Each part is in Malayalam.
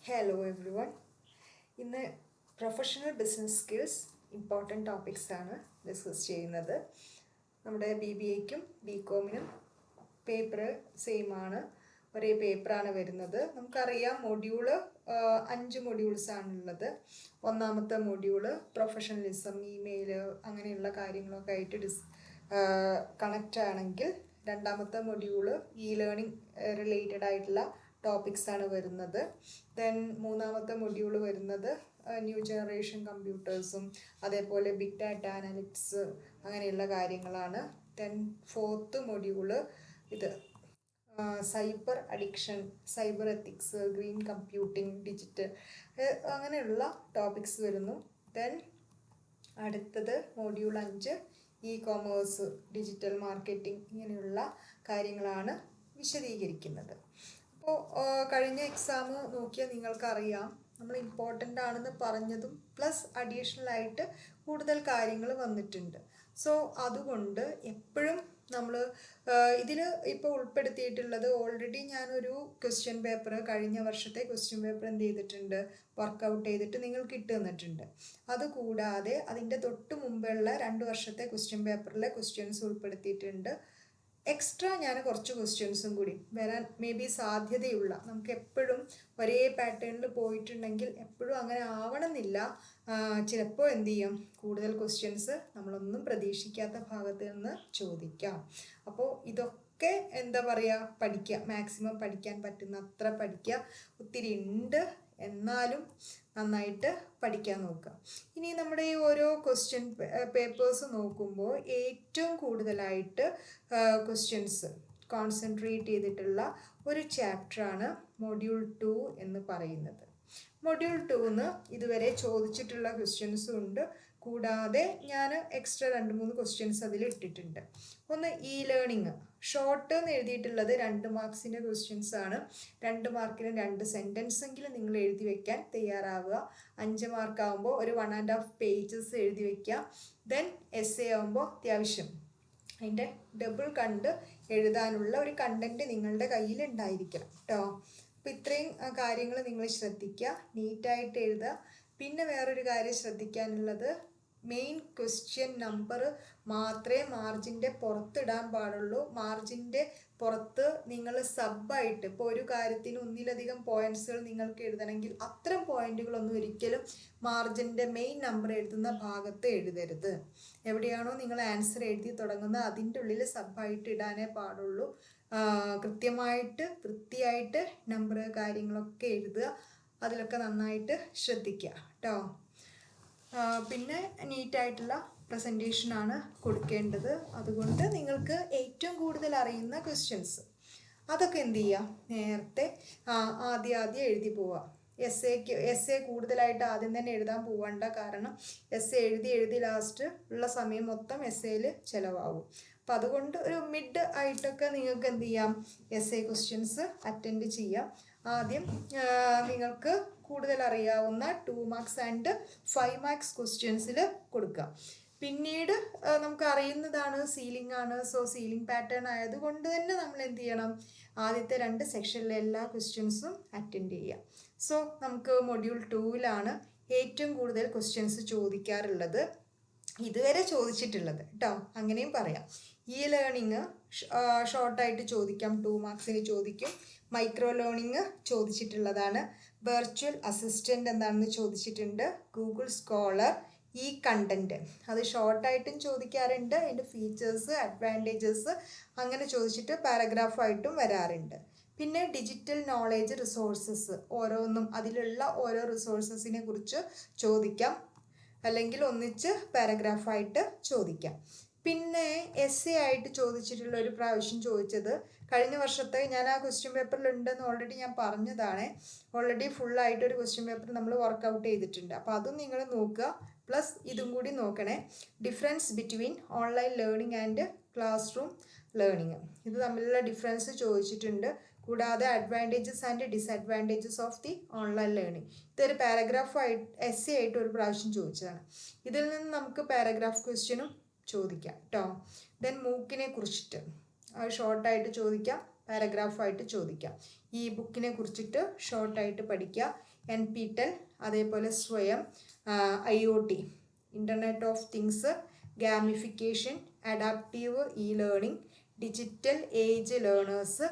Hello everyone. ഇന്ന് professional business skills important topics ആണ് ഡിസ്കസ് ചെയ്യുന്നത്. നമ്മുടെ BBAയ്ക്കും BComനും പേപ്പർ സെയിം ആണ്, ഒരേ പേപ്പറാണ് വരുന്നത്. നമുക്കറിയാം മൊഡ്യൂള് 5 മൊഡ്യൂൾസ് ആണുള്ളത്. ഒന്നാമത്തെ മൊഡ്യൂള് പ്രൊഫഷണലിസം, ഇമെയിൽ അങ്ങനെയുള്ള കാര്യങ്ങളൊക്കെ ആയിട്ട് കണക്റ്റ് ആണെങ്കിൽ രണ്ടാമത്തെ മൊഡ്യൂള് ലേണിംഗ് റിലേറ്റഡ് ആയിട്ടുള്ള ടോപ്പിക്സ് ആണ് വരുന്നത്. ദെൻ മൂന്നാമത്തെ മൊഡ്യൂൾ വരുന്നത് ന്യൂ ജനറേഷൻ കമ്പ്യൂട്ടേഴ്സും അതേപോലെ ബിഗ് ഡാറ്റ അനലിറ്റിക്സ് അങ്ങനെയുള്ള കാര്യങ്ങളാണ്. ദെൻ ഫോർത്ത് മൊഡ്യൂള് ഇത് cyber addiction, cyber ethics, green computing, digital അങ്ങനെയുള്ള ടോപ്പിക്സ് വരുന്നു. ദെൻ അടുത്തത് മൊഡ്യൂൾ 5 ഇ-കൊമേഴ്സ്, ഡിജിറ്റൽ മാർക്കറ്റിംഗ് ഇങ്ങനെയുള്ള കാര്യങ്ങളാണ് വിശദീകരിക്കുന്നത്. അപ്പോൾ കഴിഞ്ഞ എക്സാം നോക്കിയാൽ നിങ്ങൾക്കറിയാം, നമ്മൾ ഇമ്പോർട്ടൻ്റ് ആണെന്ന് പറഞ്ഞതും പ്ലസ് അഡീഷണൽ ആയിട്ട് കൂടുതൽ കാര്യങ്ങൾ വന്നിട്ടുണ്ട്. സോ അതുകൊണ്ട് എപ്പോഴും നമ്മൾ ഇതിൽ ഇപ്പോൾ ഉൾപ്പെടുത്തിയിട്ടുള്ളത്, ഓൾറെഡി ഞാനൊരു ക്വസ്റ്റ്യൻ പേപ്പർ, കഴിഞ്ഞ വർഷത്തെ ക്വസ്റ്റ്യൻ പേപ്പർ എന്ത് ചെയ്തിട്ടുണ്ട്, വർക്കൗട്ട് ചെയ്തിട്ട് നിങ്ങൾക്ക് ഇട്ട് തന്നിട്ടുണ്ട്. അതുകൂടാതെ അതിൻ്റെ തൊട്ട് മുമ്പുള്ള 2 വർഷത്തെ ക്വസ്റ്റ്യൻ പേപ്പറിലെ ക്വസ്റ്റ്യൻസ് ഉൾപ്പെടുത്തിയിട്ടുണ്ട്. എക്സ്ട്രാ ഞാൻ കുറച്ച് ക്വസ്റ്റ്യൻസും കൂടി വരാൻ മേ ബി സാധ്യതയുള്ള, നമുക്ക് എപ്പോഴും ഒരേ പാറ്റേണിൽ പോയിട്ടുണ്ടെങ്കിൽ എപ്പോഴും അങ്ങനെ ആവണമെന്നില്ല. ചിലപ്പോൾ എന്ത് ചെയ്യും, കൂടുതൽ ക്വസ്റ്റ്യൻസ് നമ്മളൊന്നും പ്രതീക്ഷിക്കാത്ത ഭാഗത്ത് നിന്ന് ചോദിക്കാം. അപ്പോൾ ഇതൊക്കെ എന്താ പറയുക, പഠിക്കുക, മാക്സിമം പഠിക്കാൻ പറ്റുന്ന അത്ര പഠിക്കുക. ഒത്തിരി ഉണ്ട്, എന്നാലും നന്നായിട്ട് പഠിക്കാൻ നോക്കുക. ഇനി നമ്മുടെ ഈ ഓരോ ക്വസ്റ്റ്യൻ പേപ്പേഴ്സ് നോക്കുമ്പോൾ ഏറ്റവും കൂടുതലായിട്ട് ക്വസ്റ്റ്യൻസ് കോൺസെൻട്രേറ്റ് ചെയ്തിട്ടുള്ള ഒരു ചാപ്റ്ററാണ് മൊഡ്യൂൾ 2 എന്ന് പറയുന്നത്. മൊഡ്യൂൾ 2 ഇതുവരെ ചോദിച്ചിട്ടുള്ള ക്വസ്റ്റ്യൻസും ഉണ്ട്, കൂടാതെ ഞാൻ എക്സ്ട്രാ 2-3 ക്വസ്റ്റ്യൻസ് അതിൽ ഇട്ടിട്ടുണ്ട്. ഒന്ന് ലേണിംഗ് ഷോർട്ട് എന്ന് എഴുതിയിട്ടുള്ളത് 2 മാർക്സിൻ്റെ ക്വസ്റ്റ്യൻസ് ആണ്. 2 മാർക്കിന് 2 സെൻറ്റൻസ് എങ്കിലും നിങ്ങൾ എഴുതി വെക്കാൻ തയ്യാറാവുക. 5 മാർക്ക് ആകുമ്പോൾ ഒരു 1.5 പേജസ് എഴുതി വയ്ക്കുക. ദെൻ എസ്സേ ആകുമ്പോൾ അത്യാവശ്യം അതിൻ്റെ ഡബിൾ കണ്ട് എഴുതാനുള്ള ഒരു കണ്ടൻറ്റ് നിങ്ങളുടെ കയ്യിൽ ഉണ്ടായിരിക്കണം കേട്ടോ. അപ്പോൾ ഇത്രയും കാര്യങ്ങൾ നിങ്ങൾ ശ്രദ്ധിക്കുക, നീറ്റായിട്ട് എഴുതുക. പിന്നെ വേറൊരു കാര്യം ശ്രദ്ധിക്കാനുള്ളത്, മെയിൻ ക്വസ്റ്റ്യൻ നമ്പർ മാത്രമേ മാർജിൻ്റെ പുറത്തിടാൻ പാടുള്ളൂ. മാർജിൻ്റെ പുറത്ത് നിങ്ങൾ സബ്ബായിട്ട്, ഇപ്പോൾ ഒരു കാര്യത്തിന് ഒന്നിലധികം പോയിൻറ്റ്സുകൾ നിങ്ങൾക്ക് എഴുതണമെങ്കിൽ അത്തരം പോയിൻറ്റുകളൊന്നും ഒരിക്കലും മാർജിൻ്റെ മെയിൻ നമ്പർ എഴുതുന്ന ഭാഗത്ത് എഴുതരുത്. എവിടെയാണോ നിങ്ങൾ ആൻസർ എഴുതി തുടങ്ങുന്നത് അതിൻ്റെ ഉള്ളിൽ സബ്ബായിട്ട് ഇടാനേ പാടുള്ളൂ. കൃത്യമായിട്ട് വൃത്തിയായിട്ട് നമ്പർ കാര്യങ്ങളൊക്കെ എഴുതുക, അതിലൊക്കെ നന്നായിട്ട് ശ്രദ്ധിക്കുക കേട്ടോ. പിന്നെ നീറ്റായിട്ടുള്ള പ്രസൻറ്റേഷനാണ് കൊടുക്കേണ്ടത്. അതുകൊണ്ട് നിങ്ങൾക്ക് ഏറ്റവും കൂടുതൽ അറിയുന്ന ക്വസ്റ്റ്യൻസ് അതൊക്കെ എന്ത് ചെയ്യുക, നേരത്തെ ആദ്യം എഴുതി പോവുക. എസ്സേ കൂടുതലായിട്ട് ആദ്യം തന്നെ എഴുതാൻ പോവണ്ട, കാരണം എസ്സേ എഴുതി ലാസ്റ്റ് ഉള്ള സമയം മൊത്തം എസ്സേയിൽ ചിലവാകും. അപ്പം അതുകൊണ്ട് ഒരു മിഡ് ആയിട്ടൊക്കെ നിങ്ങൾക്ക് എന്ത് ചെയ്യാം, എസ്സേ ക്വസ്റ്റ്യൻസ് അറ്റൻഡ് ചെയ്യാം. ആദ്യം നിങ്ങൾക്ക് കൂടുതൽ അറിയാവുന്ന 2 മാർക്സ് ആൻഡ് 5 മാർക്സ് ക്വസ്റ്റ്യൻസിൽ കൊടുക്കുക. പിന്നീട് നമുക്ക് അറിയുന്നതാണ് സീലിംഗ് ആണ്. സോ സീലിംഗ് പാറ്റേൺ ആയതുകൊണ്ട് തന്നെ നമ്മൾ എന്ത് ചെയ്യണം, ആദ്യത്തെ 2 സെക്ഷനിലെ എല്ലാ ക്വസ്റ്റ്യൻസും അറ്റൻഡ് ചെയ്യാം. സോ നമുക്ക് മൊഡ്യൂൾ 2 ഏറ്റവും കൂടുതൽ ക്വസ്റ്റ്യൻസ് ചോദിക്കാറുള്ളത്, ഇതുവരെ ചോദിച്ചിട്ടുള്ളത് കേട്ടോ, അങ്ങനെയും പറയാം. ലേണിംഗ് ഷോർട്ടായിട്ട് ചോദിക്കാം, 2 മാർക്സിന് ചോദിക്കും. മൈക്രോ ലേണിംഗ് ചോദിച്ചിട്ടുള്ളതാണ്. വെർച്വൽ അസിസ്റ്റൻ്റ് എന്താണെന്ന് ചോദിച്ചിട്ടുണ്ട്. ഗൂഗിൾ സ്കോളർ, കണ്ടൻറ്റ് അത് ഷോർട്ടായിട്ടും ചോദിക്കാറുണ്ട്. അതിൻ്റെ ഫീച്ചേഴ്സ്, അഡ്വാൻറ്റേജസ് അങ്ങനെ ചോദിച്ചിട്ട് പാരഗ്രാഫായിട്ടും വരാറുണ്ട്. പിന്നെ ഡിജിറ്റൽ നോളേജ് റിസോഴ്സസ്, ഓരോന്നും അതിലുള്ള ഓരോ റിസോഴ്സസിനെ കുറിച്ച് ചോദിക്കാം, അല്ലെങ്കിൽ ഒന്നിച്ച് പാരഗ്രാഫായിട്ട് ചോദിക്കാം. പിന്നെ എസ്സേ ആയിട്ട് ചോദിച്ചിട്ടുള്ള ഒരു പ്രാവശ്യം ചോദിച്ചത്, കഴിഞ്ഞ വർഷത്തെ ഞാൻ ആ ക്വസ്റ്റ്യൻ പേപ്പറിൽ ഉണ്ടെന്ന് ഓൾറെഡി ഞാൻ പറഞ്ഞതാണ്. ഓൾറെഡി ഫുള്ളായിട്ടൊരു ക്വസ്റ്റ്യൻ പേപ്പർ നമ്മൾ വർക്കൗട്ട് ചെയ്തിട്ടുണ്ട്. അപ്പോൾ അതും നിങ്ങൾ നോക്കുക, പ്ലസ് ഇതും കൂടി നോക്കണേ. Difference between online learning and class room learning, ഇത് തമ്മിലുള്ള ഡിഫറൻസ് ചോദിച്ചിട്ടുണ്ട്. കൂടാതെ advantages and disadvantages of the online learning, ഇതൊരു പാരഗ്രാഫായിട്ട് എസ്സേ ആയിട്ട് ഒരു പ്രാവശ്യം ചോദിച്ചതാണ്. ഇതിൽ നിന്ന് നമുക്ക് പാരഗ്രാഫ് ക്വസ്റ്റ്യനും ചോദിക്കാം കേട്ടോ. ദെൻ മൂക്കിനെ കുറിച്ചിട്ട് ഷോർട്ടായിട്ട് ചോദിക്കാം, പാരഗ്രാഫായിട്ട് ചോദിക്കാം. ഈ ബുക്കിനെ കുറിച്ചിട്ട് ഷോർട്ടായിട്ട് പഠിക്കുക. NPTEL, അതേപോലെ Swayam, IoT, internet of things, gamification, adaptive learning, digital age learners,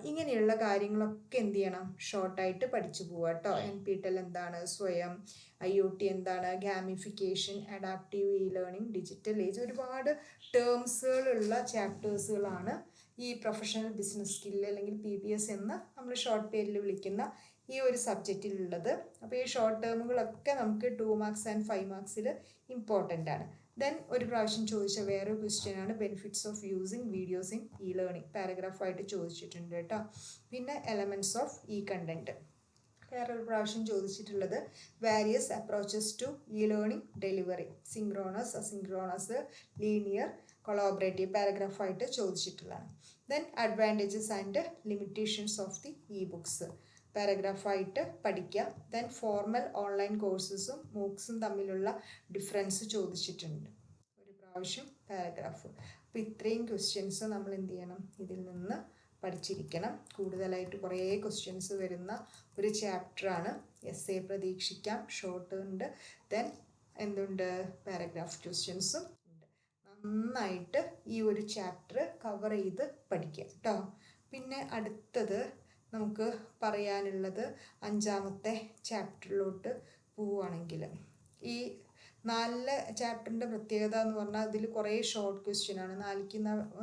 ഇങ്ങനെയുള്ള കാര്യങ്ങളൊക്കെ എന്ത് ചെയ്യണം, ഷോർട്ടായിട്ട് പഠിച്ചു പോവുക കേട്ടോ. NPTEL എന്താണ്, സ്വയം, IoT എന്താണ്, ഗാമിഫിക്കേഷൻ, അഡാപ്റ്റീവ് ലേണിംഗ്, ഡിജിറ്റൽ ഏജ്, ഒരുപാട് ടേംസുകളുള്ള ചാപ്റ്റേഴ്സുകളാണ് ഈ പ്രൊഫഷണൽ ബിസിനസ് സ്കില്ല് അല്ലെങ്കിൽ PBS എന്ന് നമ്മൾ ഷോർട്ട് പേരിൽ വിളിക്കുന്ന ഈ ഒരു സബ്ജക്റ്റിലുള്ളത്. അപ്പോൾ ഈ ഷോർട്ട് ടേമുകളൊക്കെ നമുക്ക് 2 മാർക്സ് ആൻഡ് 5 മാർക്സിൽ ഇമ്പോർട്ടൻ്റ് ആണ്. ദെൻ ഒരു പ്രാവശ്യം ചോദിച്ച വേറൊരു ക്വസ്റ്റ്യൻ ആണ് benefits of using videos in learning, പാരഗ്രാഫായിട്ട് ചോദിച്ചിട്ടുണ്ട് കേട്ടോ. പിന്നെ എലമെൻറ്റ്സ് ഓഫ് കണ്ടന്റ് വേറൊരു പ്രാവശ്യം ചോദിച്ചിട്ടുള്ളത് various approaches to learning delivery, synchronous, asynchronous, linear, collaborative, പാരഗ്രാഫായിട്ട് ചോദിച്ചിട്ടുള്ളതാണ്. Then advantages and limitations of the books, പാരഗ്രാഫായിട്ട് പഠിക്കുക. ദെൻ ഫോർമൽ ഓൺലൈൻ കോഴ്സസും മൂക്സും തമ്മിലുള്ള ഡിഫറൻസ് ചോദിച്ചിട്ടുണ്ട് ഒരു പ്രാവശ്യം പാരഗ്രാഫ്. അപ്പോൾ ഇത്രയും ക്വസ്റ്റ്യൻസ് നമ്മൾ എന്ത് ചെയ്യണം, ഇതിൽ നിന്ന് പഠിച്ചിരിക്കണം. കൂടുതലായിട്ട് കുറേ ക്വസ്റ്റ്യൻസ് വരുന്ന ഒരു ചാപ്റ്ററാണ്. essay പ്രതീക്ഷിക്കാം, ഷോർട്ട് ഉണ്ട്, ദെൻ എന്തുണ്ട്, പാരഗ്രാഫ് ക്വസ്റ്റ്യൻസും ഉണ്ട്. നന്നായിട്ട് ഈ ഒരു ചാപ്റ്റർ കവർ ചെയ്ത് പഠിക്കുക കേട്ടോ. പിന്നെ അടുത്തത് നമുക്ക് പറയാനുള്ളത് 5ാമത്തെ ചാപ്റ്ററിലോട്ട് പോവുകയാണെങ്കിൽ, ഈ 4 ചാപ്റ്ററിൻ്റെ പ്രത്യേകത എന്ന് പറഞ്ഞാൽ അതിൽ കുറേ ഷോർട്ട് ക്വസ്റ്റ്യൻ ആണ്. 4ക്ക്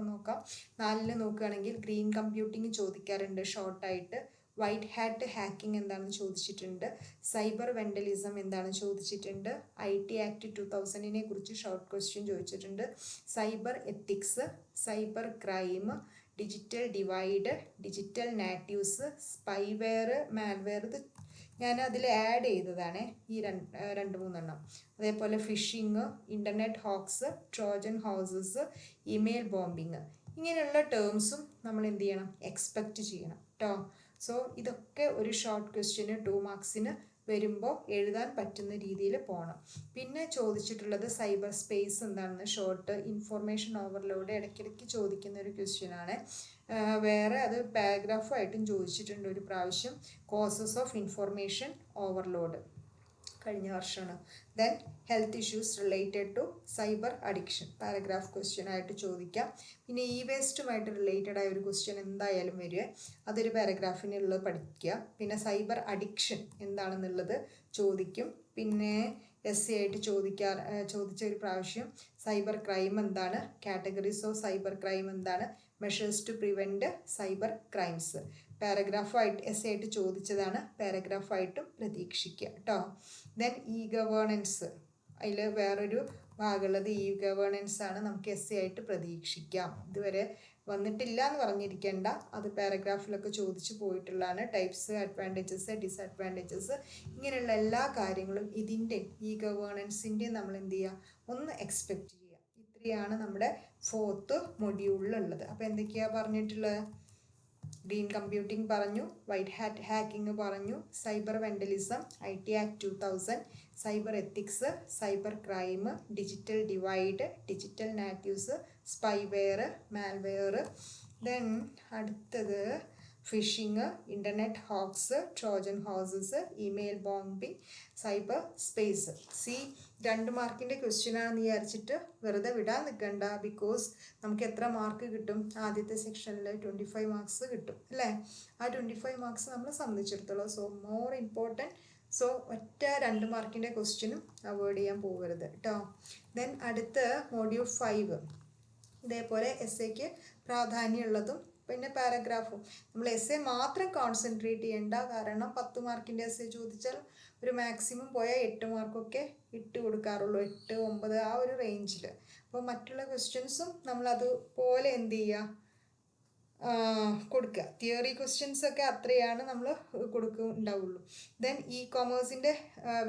നോക്കാം. 4 നോക്കുകയാണെങ്കിൽ ഗ്രീൻ കമ്പ്യൂട്ടിങ് ചോദിക്കാറുണ്ട് ഷോർട്ടായിട്ട്, വൈറ്റ് ഹാറ്റ് ഹാക്കിംഗ് എന്താണെന്ന് ചോദിച്ചിട്ടുണ്ട്, സൈബർ വെൻഡലിസം എന്താണെന്ന് ചോദിച്ചിട്ടുണ്ട്, IT ആക്ട് 2000 കുറിച്ച് ഷോർട്ട് ക്വസ്റ്റ്യൻ ചോദിച്ചിട്ടുണ്ട്, cyber ethics, cyber crime, digital divide, digital natives, spyware, malware, ഇത് ഞാൻ അതിൽ ആഡ് ചെയ്തതാണ് ഈ 2-3 അതേപോലെ phishing, internet hoax, Trojan horses, email bombing, ഇങ്ങനെയുള്ള ടേംസും നമ്മൾ എന്ത് ചെയ്യണം, എക്സ്പെക്റ്റ് ചെയ്യണം കേട്ടോ. സോ ഇതൊക്കെ ഒരു ഷോർട്ട് ക്വസ്റ്റ്യന് 2 മാർക്സിന് വരുമ്പോൾ എഴുതാൻ പറ്റുന്ന രീതിയിൽ പോകണം. പിന്നെ ചോദിച്ചിട്ടുള്ളത് സൈബർ സ്പേസ് എന്താണെന്ന്, ഷോർട്ട്, ഇൻഫോർമേഷൻ ഓവർലോഡ് ഇടയ്ക്കിടയ്ക്ക് ചോദിക്കുന്ന ഒരു ക്വസ്റ്റ്യനാണ്. വേറെ അത് പാരഗ്രാഫായിട്ടും ചോദിച്ചിട്ടുണ്ട് ഒരു പ്രാവശ്യം, കോസസ് ഓഫ് ഇൻഫോർമേഷൻ ഓവർലോഡ് കഴിഞ്ഞ വർഷമാണ്. Then health issues related to cyber addiction, paragraph question ആയിട്ട് ചോദിക്കാം. പിന്നെ വേസ്റ്റുമായിട്ട് റിലേറ്റഡ് ആയ ഒരു ക്വസ്റ്റ്യൻ എന്തായാലും വരിക, അതൊരു പാരഗ്രാഫിനുള്ളത് പഠിക്കുക. പിന്നെ സൈബർ അഡിക്ഷൻ എന്താണെന്നുള്ളത് ചോദിക്കും. പിന്നെ essay ആയിട്ട് ചോദിച്ച ഒരു പ്രാവശ്യം സൈബർ ക്രൈം എന്താണ്, കാറ്റഗറീസ് ഓഫ് സൈബർ ക്രൈം എന്താണ്, measures to prevent cyber crimes, പാരഗ്രാഫായിട്ട് essay ആയിട്ട് ചോദിച്ചതാണ്, പാരഗ്രാഫായിട്ടും പ്രതീക്ഷിക്കുക കേട്ടോ. ദെൻ ഗവേണൻസ്, അതിൽ വേറൊരു ഭാഗമുള്ളത് ഗവേണൻസ് ആണ്, നമുക്ക് essay ആയിട്ട് പ്രതീക്ഷിക്കാം. ഇതുവരെ വന്നിട്ടില്ല എന്ന് പറഞ്ഞിരിക്കേണ്ട, അത് പാരഗ്രാഫിലൊക്കെ ചോദിച്ചു പോയിട്ടുള്ളതാണ്. ടൈപ്സ്, അഡ്വാൻറ്റേജസ്, ഡിസഡ്വാൻറ്റേജസ്, ഇങ്ങനെയുള്ള എല്ലാ കാര്യങ്ങളും ഇതിൻ്റെ ഗവേണൻസിൻ്റെ നമ്മൾ എന്ത് ചെയ്യുക, ഒന്ന് എക്സ്പെക്റ്റ് ചെയ്യുക. ഇത്രയാണ് നമ്മുടെ 4th മൊഡ്യൂളിലുള്ളത്. അപ്പോൾ എന്തൊക്കെയാണ് പറഞ്ഞിട്ടുള്ളത്, ഗ്രീൻ കമ്പ്യൂട്ടിംഗ് പറഞ്ഞു, വൈറ്റ് ഹാറ്റ് ഹാക്കിംഗ് പറഞ്ഞു, cyber vandalism, IT act 2000, cyber ethics, cyber crime, digital divide, digital natives, spyware, malware. Then അടുത്തത് phishing, internet hoax, Trojan horses, email bombing, cyber space. 2 മാർക്കിൻ്റെ ക്വസ്റ്റ്യനാണെന്ന് വിചാരിച്ചിട്ട് വെറുതെ വിടാൻ നിൽക്കണ്ട. ബിക്കോസ് നമുക്ക് എത്ര മാർക്ക് കിട്ടും, ആദ്യത്തെ സെക്ഷനിൽ 25 മാർക്സ് കിട്ടും അല്ലേ. ആ 25 മാർക്സ് നമ്മളെ സംബന്ധിച്ചിടത്തോളം സോ മോർ ഇമ്പോർട്ടൻറ്റ്. സോ ഒറ്റ 2 മാർക്കിൻ്റെ ക്വസ്റ്റ്യനും അവോയ്ഡ് ചെയ്യാൻ പോകരുത് കേട്ടോ. ദെൻ അടുത്ത മൊഡ്യൂൾ 5 ഇതേപോലെ essayക്ക് പ്രാധാന്യമുള്ളതും പിന്നെ പാരഗ്രാഫും. നമ്മൾ essay മാത്രം കോൺസെൻട്രേറ്റ് ചെയ്യേണ്ട, കാരണം 10 മാർക്കിൻ്റെ essay ചോദിച്ചാൽ ഒരു മാക്സിമം പോയാൽ 8 മാർക്കൊക്കെ ഇട്ട് കൊടുക്കാറുള്ളൂ, 8, 9 ആ ഒരു റേഞ്ചിൽ. അപ്പോൾ മറ്റുള്ള ക്വസ്റ്റ്യൻസും നമ്മളതുപോലെ എന്ത് ചെയ്യുക, കൊടുക്കുക. തിയറി ക്വസ്റ്റ്യൻസൊക്കെ അത്രയാണ് നമ്മൾ ഉണ്ടാവുള്ളൂ. ദെൻ കോമേഴ്സിൻ്റെ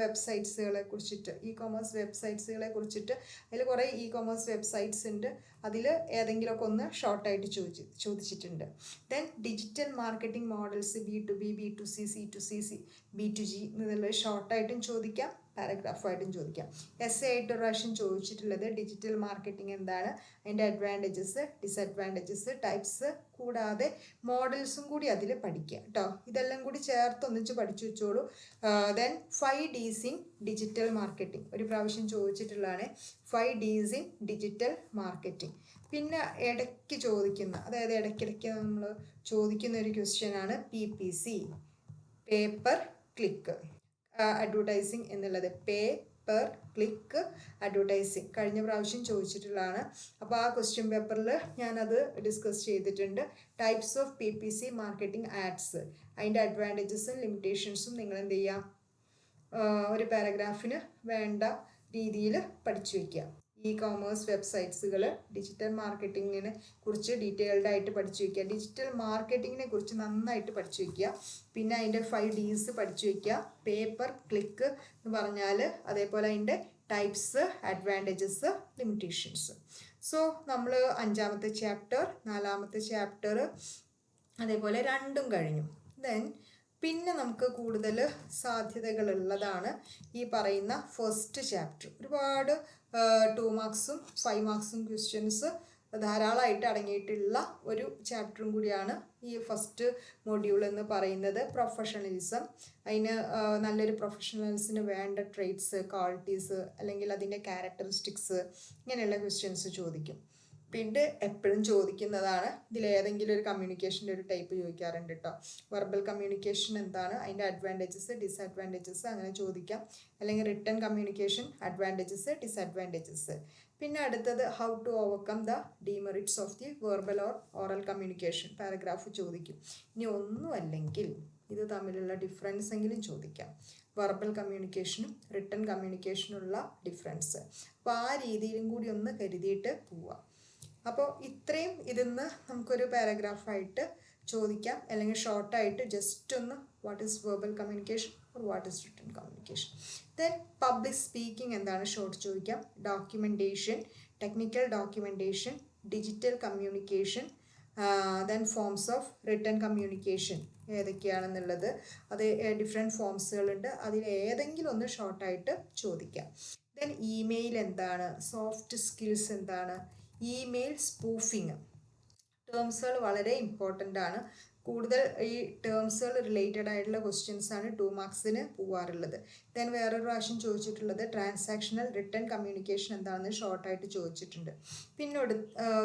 വെബ്സൈറ്റ്സുകളെ കുറിച്ചിട്ട്, കോമേഴ്സ് വെബ്സൈറ്റ്സുകളെ കുറിച്ചിട്ട് അതിൽ കുറേ കോമേഴ്സ് വെബ്സൈറ്റ്സ് ഉണ്ട്, അതിൽ ഏതെങ്കിലുമൊക്കെ ഒന്ന് ഷോർട്ടായിട്ട് ചോദിച്ചിട്ടുണ്ട്. Then digital marketing models, B2B, B2C, C2C, B2G എന്നുള്ളത് ഷോർട്ടായിട്ടും ചോദിക്കാം, പാരഗ്രാഫായിട്ടും ചോദിക്കാം. എസ് എ ആയിട്ട് ഒരു പ്രാവശ്യം ചോദിച്ചിട്ടുള്ളത് ഡിജിറ്റൽ മാർക്കറ്റിംഗ് എന്താണ്, അതിൻ്റെ അഡ്വാൻറ്റേജസ്, ഡിസഡ്വാൻറ്റേജസ്, ടൈപ്സ്, കൂടാതെ മോഡൽസും കൂടി അതിൽ പഠിക്കുക കേട്ടോ. ഇതെല്ലാം കൂടി ചേർത്ത് ഒന്നിച്ച് പഠിച്ചു വെച്ചോളൂ. Then 5 Ds in digital marketing ഒരു പ്രാവശ്യം ചോദിച്ചിട്ടുള്ളതാണ്. 5 Ds ഇൻ ഡിജിറ്റൽ മാർക്കറ്റിംഗ്. പിന്നെ ഇടയ്ക്ക് ചോദിക്കുന്ന, അതായത് ഇടയ്ക്കിടയ്ക്ക് നമ്മൾ ചോദിക്കുന്ന ഒരു ക്വസ്റ്റ്യനാണ് PPC, പേപ്പർ ക്ലിക്ക് അഡ്വർടൈസിങ് എന്നുള്ളത്. പേപ്പർ ക്ലിക്ക് അഡ്വർടൈസിങ് കഴിഞ്ഞ പ്രാവശ്യം ചോദിച്ചിട്ടുള്ളതാണ്. അപ്പോൾ ആ ക്വസ്റ്റ്യൻ പേപ്പറിൽ ഞാനത് ഡിസ്കസ് ചെയ്തിട്ടുണ്ട്. Types of PPC marketing ads, അതിൻ്റെ അഡ്വാൻറ്റേജസും ലിമിറ്റേഷൻസും നിങ്ങൾ എന്ത് ചെയ്യുക, ഒരു പാരഗ്രാഫിന് വേണ്ട രീതിയിൽ പഠിച്ചു വയ്ക്കുക. ഇ-കോമേഴ്സ് വെബ്സൈറ്റ്സുകൾ, ഡിജിറ്റൽ മാർക്കറ്റിങ്ങിനെ കുറിച്ച് ഡീറ്റെയിൽഡ് ആയിട്ട് പഠിച്ചു വയ്ക്കുക. ഡിജിറ്റൽ മാർക്കറ്റിങ്ങിനെ കുറിച്ച് നന്നായിട്ട് പഠിച്ചു വയ്ക്കുക. പിന്നെ അതിൻ്റെ 5 Ds പഠിച്ചു വയ്ക്കുക. പേപ്പർ ക്ലിക്ക് എന്ന് പറഞ്ഞാൽ അതേപോലെ അതിൻ്റെ ടൈപ്സ്, അഡ്വാൻറ്റേജസ്, ലിമിറ്റേഷൻസ്. സോ നമ്മൾ 5ാമത്തെ ചാപ്റ്റർ, 4ാമത്തെ ചാപ്റ്റർ അതേപോലെ രണ്ടും കഴിഞ്ഞു. ദെൻ പിന്നെ നമുക്ക് കൂടുതൽ സാധ്യതകളുള്ളതാണ് ഈ പറയുന്ന ഫസ്റ്റ് ചാപ്റ്റർ. ഒരുപാട് 2 മാർക്സും 5 മാർക്സും ക്വസ്റ്റ്യൻസ് ധാരാളമായിട്ട് അടങ്ങിയിട്ടുള്ള ഒരു ചാപ്റ്ററും കൂടിയാണ് ഈ ഫസ്റ്റ് മൊഡ്യൂൾ എന്ന് പറയുന്നത്. പ്രൊഫഷണലിസം, അതിന് നല്ലൊരു പ്രൊഫഷണൽസിന് വേണ്ട ട്രേറ്റ്സ്, ക്വാളിറ്റീസ്, അല്ലെങ്കിൽ അതിൻ്റെ ക്യാരക്ടറിസ്റ്റിക്സ്, ഇങ്ങനെയുള്ള ക്വസ്റ്റ്യൻസ് ചോദിക്കും. പിന്നെ എപ്പോഴും ചോദിക്കുന്നതാണ്, ഇതിലേതെങ്കിലും ഒരു കമ്മ്യൂണിക്കേഷൻ്റെ ഒരു ടൈപ്പ് ചോദിക്കാറുണ്ട് കേട്ടോ. വെർബൽ കമ്മ്യൂണിക്കേഷൻ എന്താണ്, അതിൻ്റെ അഡ്വാൻറ്റേജസ്, ഡിസഡ്വാൻറ്റേജസ് അങ്ങനെ ചോദിക്കാം. അല്ലെങ്കിൽ റിട്ടൺ കമ്മ്യൂണിക്കേഷൻ, അഡ്വാൻറ്റേജസ്, ഡിസഡ്വാൻറ്റേജസ്. പിന്നെ അടുത്തത് how to overcome the demerits of the verbal or oral communication paragraph ചോദിക്കും. ഇനി ഒന്നുമല്ലെങ്കിൽ ഇത് തമ്മിലുള്ള ഡിഫറൻസ് എങ്കിലും ചോദിക്കാം. വെർബൽ കമ്മ്യൂണിക്കേഷനും റിട്ടൺ കമ്മ്യൂണിക്കേഷനുള്ള ഡിഫറൻസ്. അപ്പോൾ ആ രീതിയിലും കൂടി ഒന്ന് കരുതിയിട്ട് പോവാം. അപ്പോൾ ഇത്രയും ഇതിന്ന് നമുക്കൊരു പാരഗ്രാഫായിട്ട് ചോദിക്കാം, അല്ലെങ്കിൽ ഷോർട്ടായിട്ട് ജസ്റ്റ് ഒന്ന് what is verbal communication or what is written communication. Then public speaking എന്താണ് ഷോർട്ട് ചോദിക്കാം. Documentation, technical documentation, digital communication, then forms of written communication ഏതൊക്കെയാണെന്നുള്ളത്, അത് ഡിഫറെൻറ്റ് ഫോംസുകളുണ്ട്, അതിൽ ഏതെങ്കിലും ഒന്ന് ഷോർട്ടായിട്ട് ചോദിക്കാം. ദെൻ ഇമെയിൽ എന്താണ്, സോഫ്റ്റ് സ്കിൽസ് എന്താണ്, ഇമെയിൽ സ്പൂഫിങ്, ടേംസുകൾ വളരെ ഇമ്പോർട്ടൻ്റ് ആണ്. കൂടുതൽ ഈ ടേംസുകൾ റിലേറ്റഡ് ആയിട്ടുള്ള ക്വസ്റ്റ്യൻസ് ആണ് 2 മാർക്സിന് പോവാറുള്ളത്. ദെൻ വേറൊരു പ്രാവശ്യം ചോദിച്ചിട്ടുള്ളത് ട്രാൻസാക്ഷണൽ റിട്ടൺ കമ്മ്യൂണിക്കേഷൻ എന്താണെന്ന് ഷോർട്ടായിട്ട് ചോദിച്ചിട്ടുണ്ട്. പിന്നെ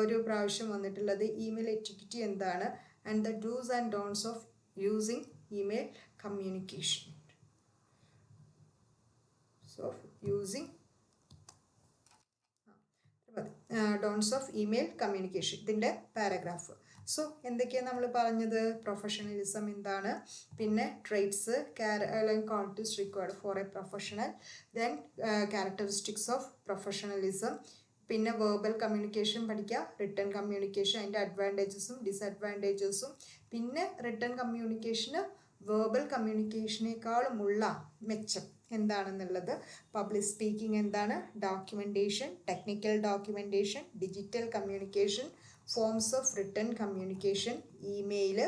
ഒരു പ്രാവശ്യം വന്നിട്ടുള്ളത് ഇമെയിൽ എറ്റിക്വറ്റി എന്താണ്, and the dos and don'ts of using email communication. So using dawns of email communication, ഇതിൻ്റെ പാരഗ്രാഫ്. സോ എന്തൊക്കെയാണ് നമ്മൾ പറഞ്ഞത്, പ്രൊഫഷണലിസം എന്താണ്, പിന്നെ traits, qualities required for A professional, then characteristics of professionalism, പിന്നെ വെർബൽ കമ്മ്യൂണിക്കേഷൻ പഠിക്കുക, റിട്ടൺ കമ്മ്യൂണിക്കേഷൻ അതിൻ്റെ അഡ്വാൻറ്റേജസും ഡിസഡ്വാൻറ്റേജസും, പിന്നെ റിട്ടൺ കമ്മ്യൂണിക്കേഷന് വെർബൽ കമ്മ്യൂണിക്കേഷനേക്കാളുമുള്ള മെച്ചം എന്താണെന്നുള്ളത്, പബ്ലിക് സ്പീക്കിംഗ് എന്താണ്, documentation, technical documentation, digital communication, forms of written communication, email,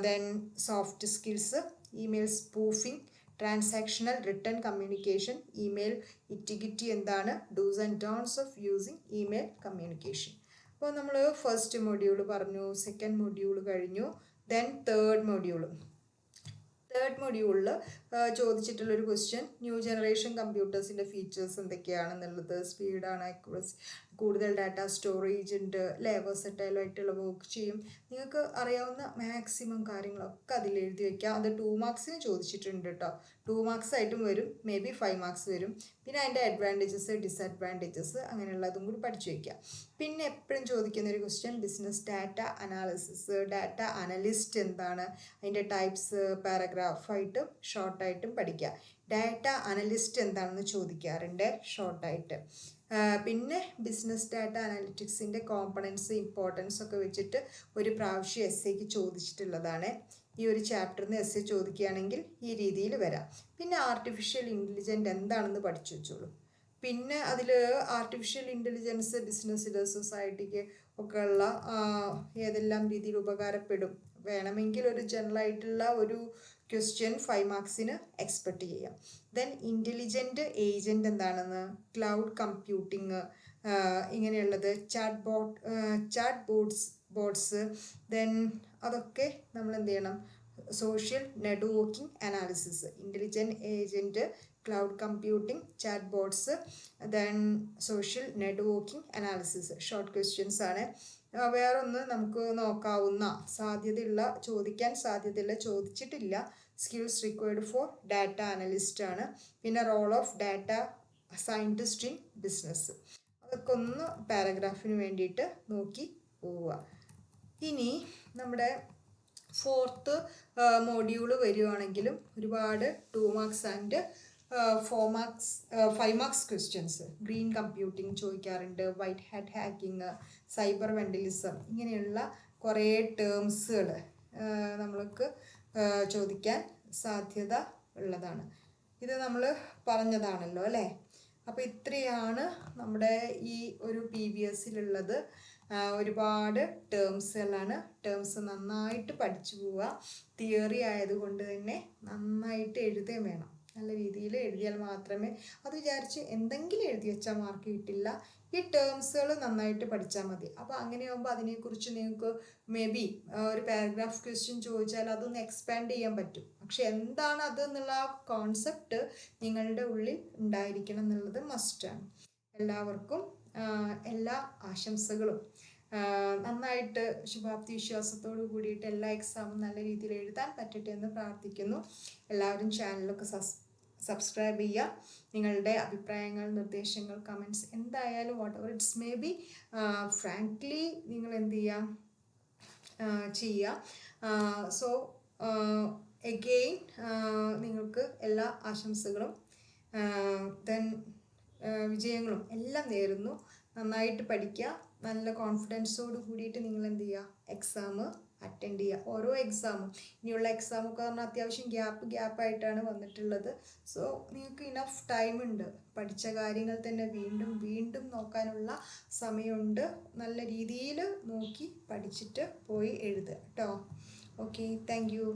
then soft skills, email spoofing, transactional written communication, email etiquette എന്താണ്, dos and don'ts of using email communication. അപ്പോൾ നമ്മൾ ഫസ്റ്റ് മൊഡ്യൂൾ പറഞ്ഞു, സെക്കൻഡ് മൊഡ്യൂൾ കഴിഞ്ഞു. ദെൻ തേർഡ് മൊഡ്യൂളിൽ ചോദിച്ചിട്ടുള്ളൊരു ക്വസ്റ്റ്യൻ, ന്യൂ ജനറേഷൻ കമ്പ്യൂട്ടേഴ്സിൻ്റെ ഫീച്ചേഴ്സ് എന്തൊക്കെയാണെന്നുള്ളത്, സ്പീഡാണ്, ആക്യുറസി, കൂടുതൽ ഡാറ്റ സ്റ്റോറേജ് ഉണ്ട്, വെർസറ്റൈൽ ആയിട്ടുള്ള വർക്ക് ചെയ്യും. നിങ്ങൾക്ക് അറിയാവുന്ന മാക്സിമം കാര്യങ്ങളൊക്കെ അതിൽ എഴുതി വയ്ക്കുക. അത് 2 മാർക്സിന് ചോദിച്ചിട്ടുണ്ട് കേട്ടോ. 2 മാർക്സ് ആയിട്ടും വരും, മേ ബി 5 മാർക്സ് വരും. പിന്നെ അതിൻ്റെ അഡ്വാൻറ്റേജസ്, ഡിസഡ്വാൻറ്റേജസ് അങ്ങനെയുള്ളതും കൂടി പഠിച്ചു വയ്ക്കുക. പിന്നെ എപ്പോഴും ചോദിക്കുന്ന ഒരു question, business data analysis, data analyst എന്താണ്, അതിൻ്റെ ടൈപ്സ് പാരഗ്രാഫായിട്ടും ഷോർട്ടായിട്ടും പഠിക്കുക. ഡാറ്റ അനലിസ്റ്റ് എന്താണെന്ന് ചോദിക്കാറുണ്ട് ഷോർട്ടായിട്ട്. പിന്നെ ബിസിനസ് ഡാറ്റ അനാലിറ്റിക്സിൻ്റെ കോമ്പണൻസ്, ഇമ്പോർട്ടൻസ് ഒക്കെ വെച്ചിട്ട് ഒരു പ്രാവശ്യം എസ്സേക്ക് ചോദിച്ചിട്ടുള്ളതാണ്. ഈ ഒരു ചാപ്റ്ററിന് എസ്സേ ചോദിക്കുകയാണെങ്കിൽ ഈ രീതിയിൽ വരാം. പിന്നെ ആർട്ടിഫിഷ്യൽ ഇൻ്റലിജൻസ് എന്താണെന്ന് പഠിച്ചു വെച്ചോളൂ. പിന്നെ അതിൽ ആർട്ടിഫിഷ്യൽ ഇൻ്റലിജൻസ് ബിസിനസ്സിൽ, സൊസൈറ്റിക്ക് ഒക്കെ ഉള്ള ഏതെല്ലാം രീതിയിൽ ഉപകാരപ്പെടും, വേണമെങ്കിൽ ഒരു ജനറൽ ആയിട്ടുള്ള ഒരു ക്വസ്റ്റ്യൻ 5 മാർക്സിന് എക്സ്പെക്റ്റ് ചെയ്യാം. ദെൻ ഇൻ്റലിജൻറ്റ് ഏജൻറ്റ് എന്താണെന്ന്, ക്ലൗഡ് കമ്പ്യൂട്ടിങ്, ഇങ്ങനെയുള്ളത് ചാറ്റ് ബോട്ട്സ്, ദെൻ അതൊക്കെ നമ്മൾ എന്ത് ചെയ്യണം, social networking analysis, intelligent agent, cloud computing, chat bots, then social networking analysis. Short questions ആണ്. വേറൊന്ന് നമുക്ക് നോക്കാവുന്ന ചോദിക്കാൻ സാധ്യതയുള്ള, ചോദിച്ചിട്ടില്ല, skills required for data analyst ആണ്. പിന്നെ role of data scientist in business. അതൊക്കെ ഒന്ന് പാരഗ്രാഫിന് വേണ്ടിയിട്ട് നോക്കി പോവുക. ഇനി നമ്മുടെ 4th മോഡ്യൂള് വരുവാണെങ്കിലും ഒരുപാട് 2 marks and 5 marks questions, green computing ചോദിക്കാറുണ്ട്, വൈറ്റ് ഹാറ്റ് ഹാക്കിങ്, സൈബർ വെൻഡലിസം, ഇങ്ങനെയുള്ള കുറേ ടേംസുകൾ നമ്മൾക്ക് ചോദിക്കാൻ സാധ്യത ഉള്ളതാണ്. ഇത് നമ്മൾ പറഞ്ഞതാണല്ലോ അല്ലേ. അപ്പോൾ ഇത്രയാണ് നമ്മുടെ ഈ ഒരു PVSലുള്ളത്. ഒരുപാട് ടേംസുകളാണ്. ടേംസ് നന്നായിട്ട് പഠിച്ചു പോവുക. തിയറി ആയതുകൊണ്ട് തന്നെ നന്നായിട്ട് എഴുതുകയും വേണം. നല്ല രീതിയിൽ എഴുതിയാൽ മാത്രമേ, അത് വിചാരിച്ച് എന്തെങ്കിലും എഴുതി വെച്ചാൽ മാർക്ക് കിട്ടില്ല. ഈ ടേംസുകൾ നന്നായിട്ട് പഠിച്ചാൽ മതി. അപ്പോൾ അങ്ങനെയാകുമ്പോൾ അതിനെക്കുറിച്ച് നിങ്ങൾക്ക് മേ ബി ഒരു പാരഗ്രാഫ് ക്വസ്റ്റ്യൻ ചോദിച്ചാൽ അതൊന്ന് എക്സ്പാൻഡ് ചെയ്യാൻ പറ്റും. പക്ഷെ എന്താണ് അത് എന്നുള്ള കോൺസെപ്റ്റ് നിങ്ങളുടെ ഉള്ളിൽ ഉണ്ടായിരിക്കണം എന്നുള്ളത് മസ്റ്റാണ്. എല്ലാവർക്കും എല്ലാ ആശംസകളും. നന്നായിട്ട് ശുഭാപ്തി വിശ്വാസത്തോടു കൂടിയിട്ട് എല്ലാ എക്സാമും നല്ല രീതിയിൽ എഴുതാൻ പറ്റട്ടെ എന്ന് പ്രാർത്ഥിക്കുന്നു. എല്ലാവരും ചാനലൊക്കെ സബ്സ്ക്രൈബ് ചെയ്യുക. നിങ്ങളുടെ അഭിപ്രായങ്ങൾ, നിർദ്ദേശങ്ങൾ, കമൻറ്റ്സ് എന്തായാലും what ever it's may be, frankly നിങ്ങൾ എന്ത് ചെയ്യുക. സോ എഗെയിൻ നിങ്ങൾക്ക് എല്ലാ ആശംസകളും ദെൻ വിജയങ്ങളും എല്ലാം നേരുന്നു. നന്നായിട്ട് പഠിക്കുക. നല്ല കോൺഫിഡൻസോട് കൂടിയിട്ട് നിങ്ങൾ എന്ത് ചെയ്യുക, എക്സാം അറ്റൻഡ് ചെയ്യുക. ഓരോ എക്സാമും, ഇനിയുള്ള എക്സാമൊക്കെ പറഞ്ഞാൽ അത്യാവശ്യം ഗ്യാപ്പായിട്ടാണ് വന്നിട്ടുള്ളത്. സോ നിങ്ങൾക്ക് ഇനഫ് ടൈം ഉണ്ട്. പഠിച്ച കാര്യങ്ങൾ തന്നെ വീണ്ടും വീണ്ടും നോക്കാനുള്ള സമയമുണ്ട്. നല്ല രീതിയിൽ നോക്കി പഠിച്ചിട്ട് പോയി എഴുതുക കേട്ടോ. Okay, thank you.